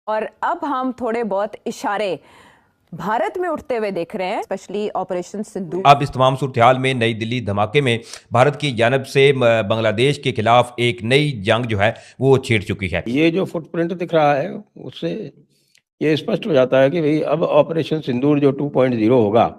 और अब हम थोड़े बहुत इशारे भारत में उठते हुए देख रहे हैं, स्पेशली ऑपरेशन सिंदूर। अब इस तमाम सूरत में नई दिल्ली धमाके में भारत की जानब से बांग्लादेश के खिलाफ एक नई जंग जो है वो छिड़ चुकी है। ये जो फुटप्रिंट दिख रहा है उससे ये स्पष्ट हो जाता है कि भाई अब ऑपरेशन सिंदूर जो 2.0 होगा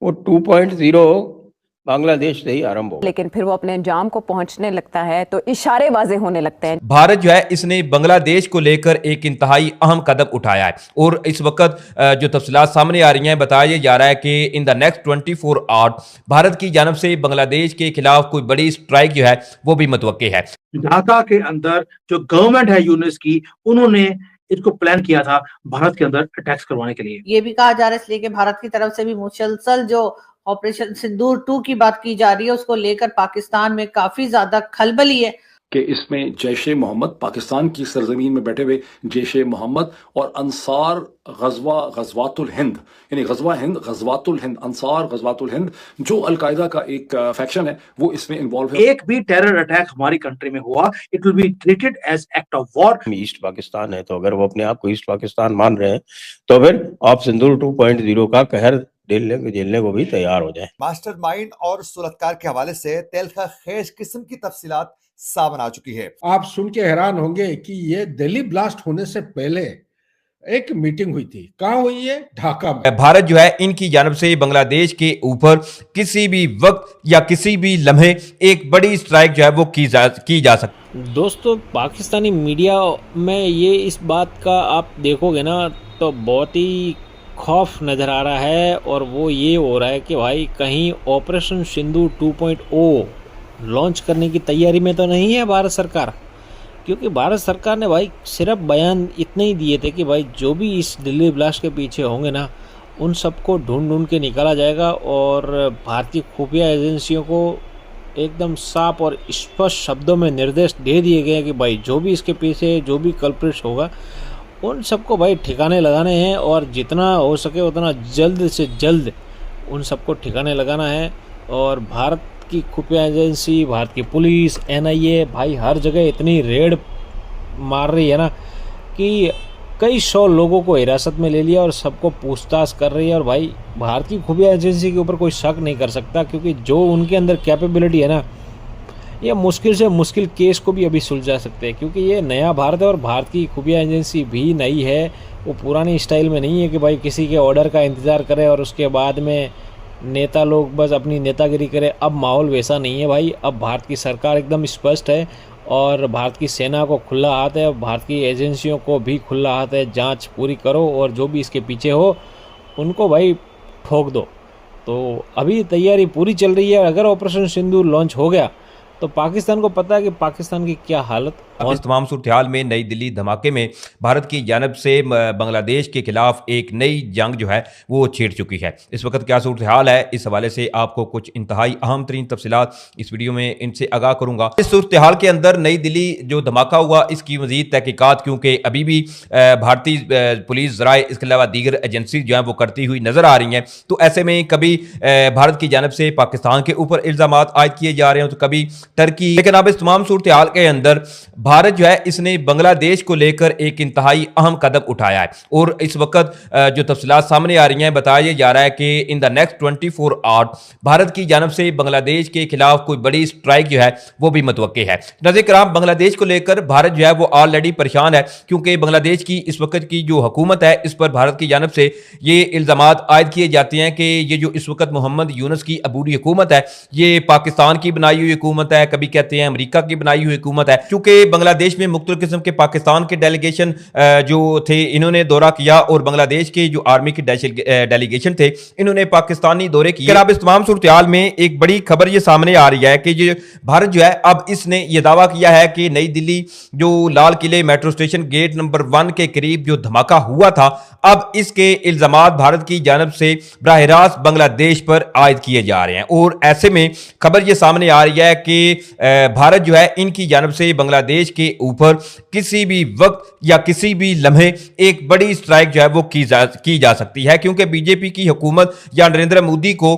वो 2.0 बांग्लादेश से ही आरंभ होगा। लेकिन फिर वो अपने अंजाम को पहुंचने लगता है तो इशारे वाजे होने लगते हैं। भारत जो है इसने बांग्लादेश को लेकर एक इंतहाई अहम कदम उठाया है और इस वक्त जो तफसीलात सामने आ रही हैं बताया जा रहा है कि in the next 24 hours Bharat की जानब से बांग्लादेश के खिलाफ कोई बड़ी स्ट्राइक जो है वो भी मुतवक्के है। ढाका के अंदर जो गवर्नमेंट है यूनिस की, उन्होंने इसको प्लान किया था भारत के अंदर अटैक्स करवाने के लिए। ये भी कहा जा रहा है इसलिए कि भारत की तरफ से भी मुसलसल जो ऑपरेशन सिंदूर 2 की बात की जा रही है उसको लेकर पाकिस्तान में काफी ज्यादा खलबली है कि इसमें जैश-ए मोहम्मद, पाकिस्तान की सरजमीन में बैठे हुए जैश-ए मोहम्मद और अंसार गज़वातुल हिंद, यानी गज़वा हिंद, गज़वातुल हिंद, अंसार गज़वातुल हिंद, जो अलकायदा का एक फैक्शन है, वो इसमें इन्वॉल्व है। एक भी टेरर अटैक हमारी कंट्री में हुआ, it will be treated as act of war. East Pakistan है तो अगर वो अपने आप को ईस्ट पाकिस्तान मान रहे हैं तो फिर आप सिंदूर 2.0 का कहर झेलने को भी तैयार हो जाए। मास्टरमाइंड और सुलहकार के हवाले से तेलखा खेज किस्म की तफसीलात सामने आ चुकी है। आप सुन के हैरान होंगे कि ये दिल्ली ब्लास्ट होने से पहले एक मीटिंग हुई थी। कहाँ हुई है? ढाका में। भारत जो है इनकी जानब से बांग्लादेश के ऊपर किसी भी वक्त या किसी भी लम्हे एक बड़ी स्ट्राइक जो है वो की जा सकती। दोस्तों, पाकिस्तानी मीडिया में ये इस बात का आप देखोगे ना तो बहुत ही खौफ नज़र आ रहा है और वो ये हो रहा है कि भाई कहीं ऑपरेशन सिंदूर 2.0 लॉन्च करने की तैयारी में तो नहीं है भारत सरकार। क्योंकि भारत सरकार ने भाई सिर्फ बयान इतने ही दिए थे कि भाई जो भी इस दिल्ली ब्लास्ट के पीछे होंगे ना उन सबको ढूंढ के निकाला जाएगा और भारतीय खुफिया एजेंसियों को एकदम साफ और स्पष्ट शब्दों में निर्देश दे दिए गए कि भाई जो भी इसके पीछे जो भी कल्प्रिट होगा उन सबको भाई ठिकाने लगाने हैं और जितना हो सके उतना जल्द से जल्द उन सबको ठिकाने लगाना है। और भारत की खुफिया एजेंसी, भारत की पुलिस, NIA भाई हर जगह इतनी रेड मार रही है ना कि कई 100 लोगों को हिरासत में ले लिया और सबको पूछताछ कर रही है। और भाई भारत की खुफिया एजेंसी के ऊपर कोई शक नहीं कर सकता क्योंकि जो उनके अंदर कैपेबिलिटी है ना ये मुश्किल से मुश्किल केस को भी अभी सुलझा सकते हैं। क्योंकि ये नया भारत है और भारत की खुफिया एजेंसी भी नई है, वो पुरानी स्टाइल में नहीं है कि भाई किसी के ऑर्डर का इंतज़ार करें और उसके बाद में नेता लोग बस अपनी नेतागिरी करें। अब माहौल वैसा नहीं है भाई। अब भारत की सरकार एकदम स्पष्ट है और भारत की सेना को खुला हाथ है, भारत की एजेंसियों को भी खुला हाथ है। जांच पूरी करो और जो भी इसके पीछे हो उनको भाई ठोक दो। तो अभी तैयारी पूरी चल रही है। अगर ऑपरेशन सिंदूर लॉन्च हो गया तो पाकिस्तान को पता है कि पाकिस्तान की क्या हालत। इस तमाम सूरत में नई दिल्ली धमाके में भारत की जानब से बांग्लादेश के खिलाफ एक नई जंग जो है वो छिड़ चुकी है। इस वक्त क्या सूरत हाल है, इस हवाले से आपको कुछ इंतहाई अहम तरीन तफसीलात इस वीडियो में इनसे आगाह करूंगा। इस सूरत हाल के अंदर नई दिल्ली जो धमाका हुआ इसकी मजीद तहकीकात क्योंकि अभी भी भारतीय पुलिस ज़राए इसके अलावा दीगर एजेंसी जो है वो करती हुई नजर आ रही हैं। तो ऐसे में कभी भारत की जानब से पाकिस्तान के ऊपर इल्ज़ाम आयद किए जा रहे हैं तो कभी टर्की। लेकिन अब इस तमाम सूरत हाल के अंदर भारत जो है इसने बांग्लादेश को लेकर एक इंतहाई अहम कदम उठाया है और इस वक्त जो तफसीलात सामने आ रही हैं बताया जा रहा है कि in the next 24 hours Bharat की जानब से बांग्लादेश के खिलाफ कोई बड़ी स्ट्राइक जो है वो भी मुतवक्के है। नाज़रीन किराम, बांग्लादेश को लेकर भारत जो है वो ऑलरेडी परेशान है क्योंकि बांग्लादेश की इस वक्त की जो हुकूमत है इस पर भारत की जानब से ये इल्ज़ामात आयद किए जाते हैं कि ये जो इस वक्त मोहम्मद यूनुस की अबूरी हुकूमत है ये पाकिस्तान की बनाई हुई हुकूमत है, कभी कहते हैं अमेरिका की बनाई हुई हुकूमत है। क्योंकि बांग्लादेश में मुख्तलिफ किस्म के पाकिस्तान के डेलीगेशन जो थे इन्होंने दौरा किया और बांग्लादेश के जो आर्मी के डेलीगेशन थे इन्होंने पाकिस्तानी दौरे किए। अब इस तमाम सूरत में एक बड़ी खबर ये सामने आ रही है कि जो भारत जो है अब इसने ये दावा किया है कि नई दिल्ली जो लाल किले मेट्रो स्टेशन गेट नंबर 1 के करीब जो धमाका हुआ था अब इसके इल्जामात भारत की जानब से बराह रास्त बांग्लादेश पर आयद किए जा रहे हैं। और ऐसे में खबर ये सामने आ रही है कि भारत जो है इनकी जानब से बांग्लादेश बांग्लादेश के ऊपर किसी भी वक्त या किसी भी लम्हे एक बड़ी स्ट्राइक जो है वो की जा सकती है, क्योंकि बीजेपी की हुकूमत या नरेंद्र मोदी को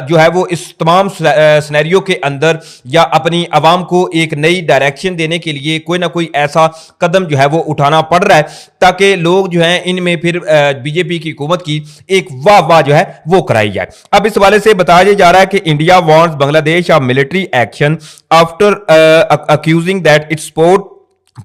जो है वो इस तमाम सिनेरियो के अंदर या अपनी आवाम को एक नई डायरेक्शन देने के लिए कोई ना कोई ऐसा कदम जो है वो उठाना पड़ रहा है, ताकि लोग जो है इनमें फिर बीजेपी की हुकूमत की एक वाह जो है वो कराई जाए। अब इस हवाले से बताया जा रहा है कि India wants Bangladesh of military action after accusing that it's support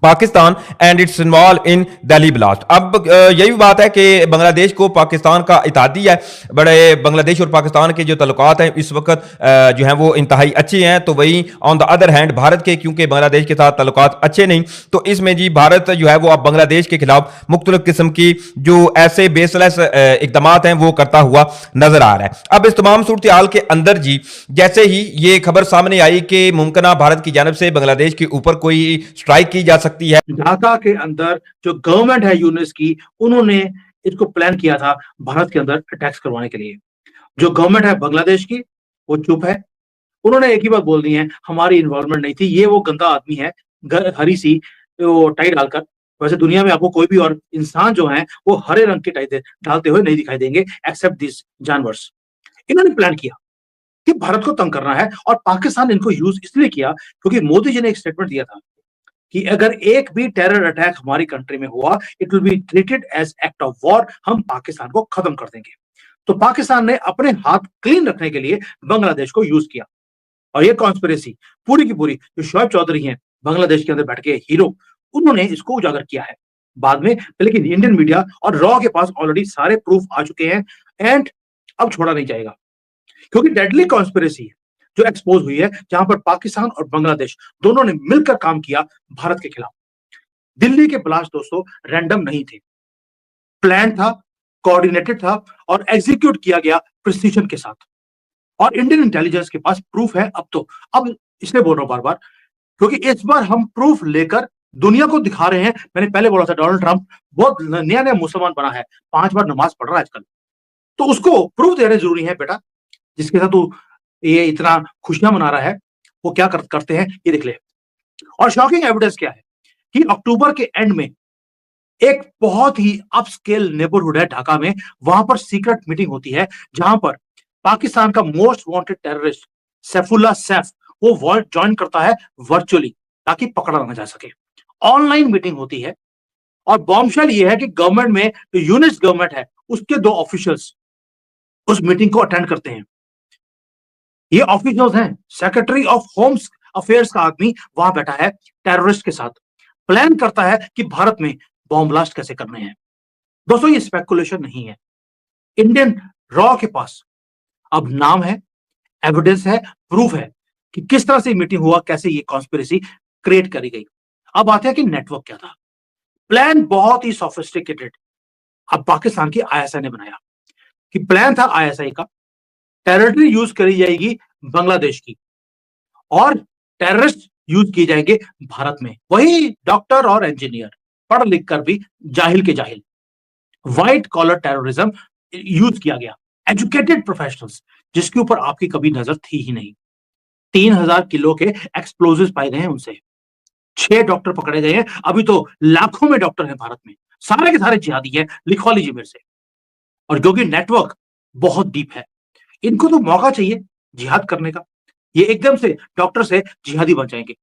Pakistan and it's involve in Delhi blast. अब यही बात है कि बांग्लादेश को पाकिस्तान का इत्तेहादी है, बड़े बांग्लादेश और पाकिस्तान के जो ताल्लुकात हैं इस वक्त जो हैं वो इंतहाई अच्छे हैं, तो वहीं on the other hand Bharat के क्योंकि बांग्लादेश के साथ ताल्लुकात अच्छे नहीं, तो इसमें जी भारत जो है वो अब बांग्लादेश के खिलाफ मुख्तलिफ किस्म की जो ऐसे बेसलेस इकदाम हैं वो करता हुआ नजर आ रहा है। अब इस तमाम सूरत हाल के अंदर जी जैसे ही ये खबर सामने आई कि मुमकिन भारत की जानब से बांग्लादेश के ऊपर कोई स्ट्राइक की जा सकती है, ढाका के अंदर जो गवर्नमेंट है यूनिस की, उन्होंने इसको प्लान किया था भारत के अंदर अटैक्स करवाने के लिए। जो गवर्नमेंट है बांग्लादेश की वो चुप है, उन्होंने एक ही बात बोल दी है, हमारी इन्वॉल्वमेंट नहीं थी, ये वो गंदा आदमी है हरी सी वो टाई डालकर। वैसे दुनिया में आपको कोई भी और इंसान जो है वो हरे रंग की टाई डालते हुए नहीं दिखाई देंगे एक्सेप्ट दिस जानवर्स। इन्होंने प्लान किया कि भारत को तंग करना है, और पाकिस्तान इनको यूज इसलिए किया क्योंकि मोदी जी ने एक स्टेटमेंट दिया था कि अगर एक भी टेरर अटैक हमारी कंट्री में हुआ it will be treated as act of war, हम पाकिस्तान को खत्म कर देंगे। तो पाकिस्तान ने अपने हाथ क्लीन रखने के लिए बांग्लादेश को यूज किया, और ये कॉन्स्पिरेसी पूरी की पूरी जो शोएब चौधरी हैं बांग्लादेश के अंदर बैठ के हीरो, उन्होंने इसको उजागर किया है बाद में। लेकिन इंडियन मीडिया और रॉ के पास ऑलरेडी सारे प्रूफ आ चुके हैं, एंड अब छोड़ा नहीं जाएगा, क्योंकि डेडली कॉन्स्पिरेसी जो एक्सपोज हुई है, जहां पर पाकिस्तान और बांग्लादेश दोनों ने मिलकर काम किया भारत के खिलाफ। दिल्ली के ब्लास्ट दोस्तों रैंडम नहीं थे, प्लान था, कोऑर्डिनेटेड था और एग्जीक्यूट किया गया प्रिसीजन के साथ। और इंडियन इंटेलिजेंस के पास प्रूफ है अब इसलिए बोल रहा हूं बार बार, क्योंकि इस बार हम प्रूफ लेकर दुनिया को दिखा रहे हैं। मैंने पहले बोला था डोनाल्ड ट्रंप बहुत नया मुसलमान बना है, 5 बार नमाज पढ़ रहा है आजकल, तो उसको प्रूफ देने जरूरी है बेटा। जिसके साथ तू ये इतना खुशियां मना रहा है वो क्या करते हैं ये देख ले। और शॉकिंग एविडेंस क्या है कि अक्टूबर के एंड में एक बहुत ही अपस्केल नेबरहुड है ढाका में, वहां पर सीक्रेट मीटिंग होती है, जहां पर पाकिस्तान का most wanted terrorist Saifullah Saif वो ज्वाइन करता है वर्चुअली ताकि पकड़ा ना जा सके। ऑनलाइन मीटिंग होती है, और बॉम्बशेल ये है कि गवर्नमेंट में जो यूनिस गवर्नमेंट है उसके 2 ऑफिशियल्स उस मीटिंग को अटेंड करते हैं। ये ऑफिशियल्स हैं, सेक्रेटरी ऑफ होम अफेयर्स का आदमी वहां बैठा है टेररिस्ट के साथ, प्लान करता है कि भारत में बॉम्ब ब्लास्ट कैसे करने हैं। दोस्तों ये स्पेकुलेशन नहीं है, इंडियन रॉ के पास अब नाम है, एविडेंस है, प्रूफ है कि किस तरह से मीटिंग हुआ, कैसे ये कॉन्स्पिरेसी क्रिएट करी गई। अब आते हैं कि नेटवर्क क्या था। प्लान बहुत ही सोफिस्टिकेटेड अब पाकिस्तान की आईएसआई ने बनाया, कि प्लान था आईएसआई का, टेरिटरी यूज करी जाएगी बांग्लादेश की और टेररिस्ट यूज किए जाएंगे भारत में। वही डॉक्टर और इंजीनियर पढ़ लिख कर भी जाहिल के जाहिल, व्हाइट कॉलर टेररिज्म यूज किया गया। एजुकेटेड प्रोफेशनल्स जिसके ऊपर आपकी कभी नजर थी ही नहीं। 3000 किलो के एक्सप्लोजिव्स पाए गए हैं उनसे, 6 डॉक्टर पकड़े गए हैं। अभी तो लाखों में डॉक्टर हैं भारत में, सारे के सारे जिहादी हैं, लिखवा लीजिए मेरे से। और क्योंकि नेटवर्क बहुत डीप है, इनको तो मौका चाहिए जिहाद करने का, ये एकदम से डॉक्टर से जिहादी बन जाएंगे।